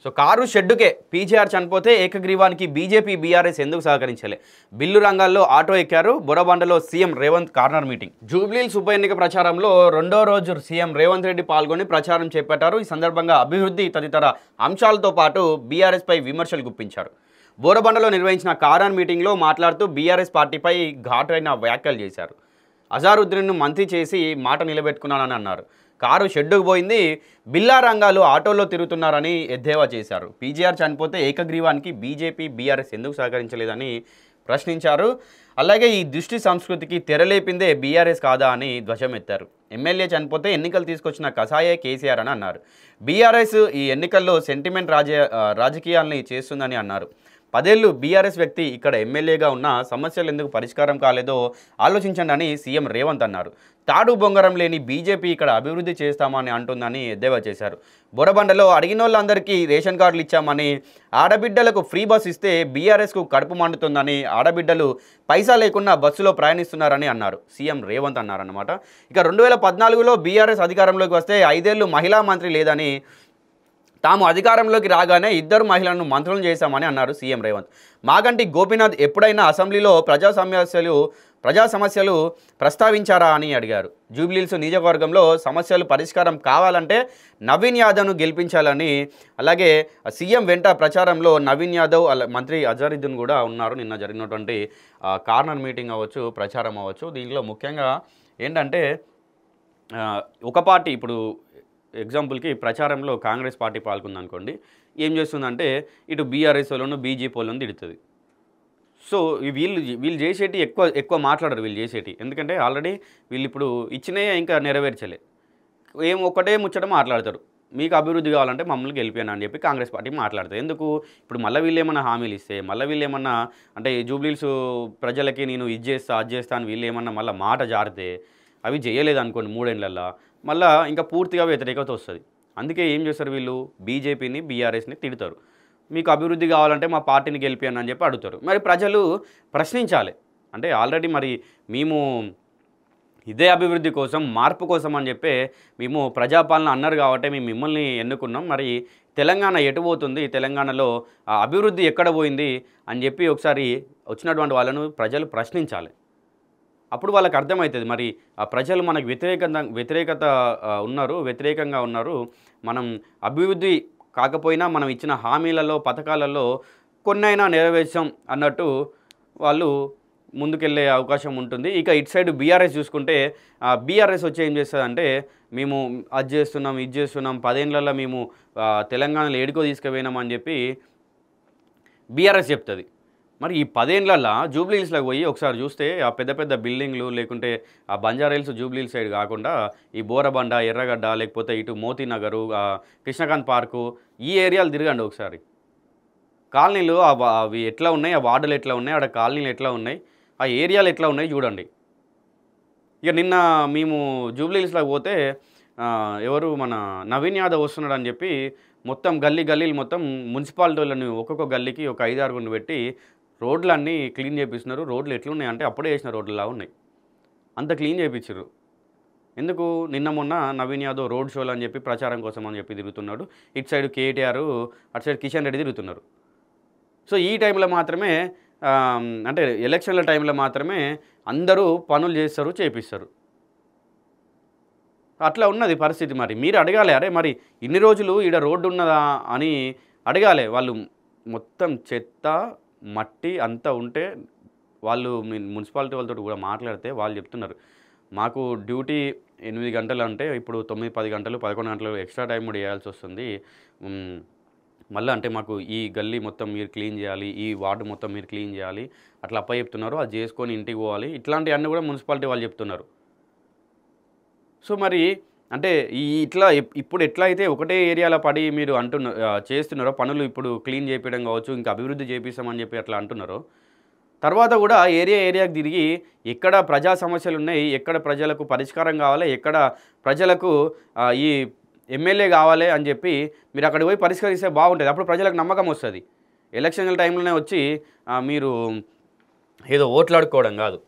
So car షెడ్డుకే PGR చనిపోతే ఏకగ్రీవానికి BJP BRS ఎందుకు సహకరించలే? Bill రంగాల్లో ఆటో ఎక్కారు. బొరబండలో CM Revanth corner meeting. Jubilee Hills ఉప ఎన్నిక ప్రచారంలో రెండో రోజు సీఎం రేవంత్ రెడ్డి పాల్గొని ప్రచారం చేపట్టారు. ఈ సందర్భంగా అభివృద్ధి తదితర అంశాలతో పాటు బీఆర్ఎస్ పై విమర్శలు గుప్పించారు. బోరబండలో నిర్వహించిన కార్నర్ మీటింగ్లో మాట్లాడుతూ బీఆర్ఎస్ పార్టీపై ఘాటైన వ్యాఖ్యలు చేశారు. అజారుద్దీన్ను మంత్రి చేసి మాట నిలబెట్టుకున్నానని అన్నారు. కారు షెడ్డుకు పోయింది, బిల్లా రంగాలు ఆటోలో తిరుగుతున్నారని ఎద్దేవా చేశారు. పీజీఆర్ చనిపోతే ఏకగ్రీవానికి బీజేపీ బీఆర్ఎస్ ఎందుకు సహకరించలేదని ప్రశ్నించారు. అలాగే ఈ దుష్టి సంస్కృతికి తెరలేపిందే బీఆర్ఎస్ కాదా అని ధ్వజమెత్తారు. ఎమ్మెల్యే చనిపోతే ఎన్నికలు తీసుకొచ్చిన కసాయే కేసీఆర్ అని అన్నారు. బీఆర్ఎస్ ఈ ఎన్నికల్లో సెంటిమెంట్ రాజకీయాల్ని చేస్తుందని అన్నారు. 10 ఏళ్ళు బీఆర్ఎస్ వ్యక్తి ఇక్కడ ఎమ్మెల్యేగా ఉన్న సమస్యలు ఎందుకు పరిష్కారం కాలేదో ఆలోచించండి అని సీఎం రేవంత్ అన్నారు. తాడు బొంగరం లేని బీజేపీ ఇక్కడ అభివృద్ధి చేస్తామని అంటుందని ఎద్దేవా చేశారు. బొరబండలో అడిగినోళ్ళందరికీ రేషన్ కార్డులు ఇచ్చామని, ఆడబిడ్డలకు ఫ్రీ బస్ ఇస్తే బీఆర్ఎస్కు కడుపు మండుతుందని, ఆడబిడ్డలు పైసా లేకుండా బస్సులో ప్రయాణిస్తున్నారని అన్నారు. సీఎం రేవంత్ అన్నారన్నమాట. ఇక 2014లో బీఆర్ఎస్ అధికారంలోకి వస్తే 5 ఏళ్ళు మహిళా మంత్రి లేదని, తాము అధికారంలోకి రాగానే 2 మహిళలను మంత్రులను చేశామని అన్నారు సీఎం రేవంత్. మాగంటి గోపీనాథ్ ఎప్పుడైనా అసెంబ్లీలో ప్రజా సమస్యలు ప్రస్తావించారా అని అడిగారు. జూబ్లీహిల్స్ నియోజకవర్గంలో సమస్యలు పరిష్కారం కావాలంటే నవీన్ యాదవ్ను గెలిపించాలని, అలాగే సీఎం వెంట ప్రచారంలో నవీన్ యాదవ్ మంత్రి అజారుద్దీన్ కూడా ఉన్నారు. నిన్న జరిగినటువంటి కార్నర్ మీటింగ్ అవ్వచ్చు, ప్రచారం అవ్వచ్చు. దీనిలో ముఖ్యంగా ఏంటంటే ఒక పార్టీ ఇప్పుడు ఎగ్జాంపుల్కి ప్రచారంలో కాంగ్రెస్ పార్టీ పాల్గొందనుకోండి, ఏం చేస్తుందంటే ఇటు బీఆర్ఎస్ వాళ్ళను బీజేపీ వాళ్ళని తిడుతుంది. సో వీళ్ళు చేసేటి ఎక్కువ మాట్లాడరు. వీళ్ళు చేసేటి ఎందుకంటే ఆల్రెడీ వీళ్ళు ఇప్పుడు ఇచ్చినవి ఇంకా నెరవేర్చలే, ఒకటే ముచ్చట మాట్లాడతారు. మీకు అభివృద్ధి కావాలంటే మమ్మల్ని గెలిపాను అని చెప్పి కాంగ్రెస్ పార్టీ మాట్లాడతారు. ఎందుకు ఇప్పుడు మళ్ళీ వీళ్ళు ఏమన్నా హామీలు ఇస్తే, మళ్ళీ వీళ్ళు ఏమన్నా అంటే జూబ్లీహిల్స్ ప్రజలకి నేను ఇది చేస్తా అది చేస్తా అని వీళ్ళు ఏమన్నా మళ్ళీ మాట జారితే, అవి చేయలేదు అనుకోండి 3 ఏళ్ళల్లో, మళ్ళీ ఇంకా పూర్తిగా వ్యతిరేకత వస్తుంది. అందుకే ఏం చేస్తారు వీళ్ళు, బీజేపీని బీఆర్ఎస్ని తిడతారు. మీకు అభివృద్ధి కావాలంటే మా పార్టీని గెలిపాను అని చెప్పి అడుగుతారు. మరి ప్రజలు ప్రశ్నించాలి. అంటే ఆల్రెడీ మరి మేము ఇదే అభివృద్ధి కోసం, మార్పు కోసం అని చెప్పి మేము ప్రజాపాలన అన్నారు కాబట్టి మేము మిమ్మల్ని ఎన్నుకున్నాం. మరి తెలంగాణ ఎటు పోతుంది, తెలంగాణలో అభివృద్ధి ఎక్కడ పోయింది అని చెప్పి ఒకసారి వచ్చినటువంటి వాళ్ళను ప్రజలు ప్రశ్నించాలి. అప్పుడు వాళ్ళకి అర్థమవుతుంది మరి ఆ ప్రజలు మనకు వ్యతిరేకంగా ఉన్నారు. మనం అభివృద్ధి కాకపోయినా మనం ఇచ్చిన హామీలలో, పథకాలలో కొన్నైనా నెరవేర్చాం అన్నట్టు వాళ్ళు ముందుకెళ్ళే అవకాశం ఉంటుంది. ఇక ఇటు సైడ్ బీఆర్ఎస్ చూసుకుంటే, బీఆర్ఎస్ వచ్చి ఏం చేస్తుందంటే మేము అది చేస్తున్నాం, ఇది చేస్తున్నాం, 10 ఏళ్ళల్లో మేము తెలంగాణలో ఏడుకో తీసుకుపోయినాం అని చెప్పి బీఆర్ఎస్ చెప్తుంది. మరి ఈ 10 ఏళ్ళల్లో జూబ్లీహిల్స్లోకి పోయి ఒకసారి చూస్తే ఆ పెద్ద పెద్ద బిల్డింగ్లు, లేకుంటే ఆ బంజారాహిల్స్ జూబ్లీహిల్స్ సైడ్ కాకుండా ఈ బోరబండ, ఎర్రగడ్డ, లేకపోతే ఇటు మోతీనగరు, కృష్ణకాంత్ పార్కు, ఈ ఏరియాలు తిరగండి ఒకసారి. కాలనీలు అవి ఎట్లా ఉన్నాయి, ఆ వార్డులు ఎట్లా ఉన్నాయి, ఆడ కాలనీలు ఎట్లా ఉన్నాయి, ఆ ఏరియాలు ఎట్లా ఉన్నాయి చూడండి. ఇక నిన్న మేము జూబ్లీహిల్స్లోకి పోతే ఎవరు మన నవీన్ యాదవ్ వస్తున్నాడు అని చెప్పి మొత్తం గల్లీలు మొత్తం మున్సిపాలిటీ వాళ్ళని ఒక్కొక్క గల్లీకి ఒక 5-6 పెట్టి రోడ్లన్నీ క్లీన్ చేపిస్తున్నారు. రోడ్లు ఎట్లున్నాయి అంటే అప్పుడే వేసిన రోడ్లలా ఉన్నాయి, అంత క్లీన్ చేయించారు. ఎందుకు, నిన్న మొన్న నవీన్ యాదవ్ రోడ్ షోలు అని చెప్పి ప్రచారం కోసం అని చెప్పి తిరుగుతున్నాడు. ఇటు సైడ్ కేటీఆర్, అటు సైడ్ కిషన్ రెడ్డి తిరుగుతున్నారు. సో ఈ టైంలో మాత్రమే అంటే ఎలక్షన్ల టైంలో మాత్రమే అందరూ పనులు చేస్తారు, చేపిస్తారు. అట్లా ఉన్నది పరిస్థితి. మరి మీరు అడగాలి, అరే మరి ఇన్ని రోజులు ఈడ రోడ్డు ఉన్నదా అని అడగాలి. వాళ్ళు మొత్తం చెత్త మట్టి అంతా ఉంటే వాళ్ళు మున్సిపాలిటీ వాళ్ళతో కూడా మాట్లాడితే వాళ్ళు చెప్తున్నారు, మాకు డ్యూటీ 8 గంటలు అంటే ఇప్పుడు 9-10 గంటలు 11 గంటలు ఎక్స్ట్రా టైం కూడా వేయాల్సి వస్తుంది. మళ్ళీ అంటే మాకు ఈ గల్లీ మొత్తం మీరు క్లీన్ చేయాలి, ఈ వార్డు మొత్తం మీరు క్లీన్ చేయాలి, అట్లా అప్ప చెప్తున్నారు. అది చేసుకొని ఇంటికి పోవాలి, ఇట్లాంటివన్నీ కూడా మున్సిపాలిటీ వాళ్ళు చెప్తున్నారు. సో మరి అంటే ఇప్పుడు ఎట్లా అయితే ఒకటే ఏరియాలో పడి మీరు చేస్తున్నారో పనులు, ఇప్పుడు క్లీన్ చేయించడం కావచ్చు, ఇంకా అభివృద్ధి చేపిస్తామని చెప్పి అట్లా అంటున్నారో, తర్వాత కూడా ఏరియాకి తిరిగి ఎక్కడ ప్రజా సమస్యలు ఉన్నాయి, ఎక్కడ ప్రజలకు పరిష్కారం కావాలి, ఎక్కడ ప్రజలకు ఈ ఎమ్మెల్యే కావాలి అని చెప్పి మీరు అక్కడికి పోయి పరిష్కరిస్తే బాగుంటుంది. అప్పుడు ప్రజలకు నమ్మకం వస్తుంది. ఎలక్షన్ల టైంలోనే వచ్చి మీరు ఏదో ఓట్లాడుకోవడం కాదు.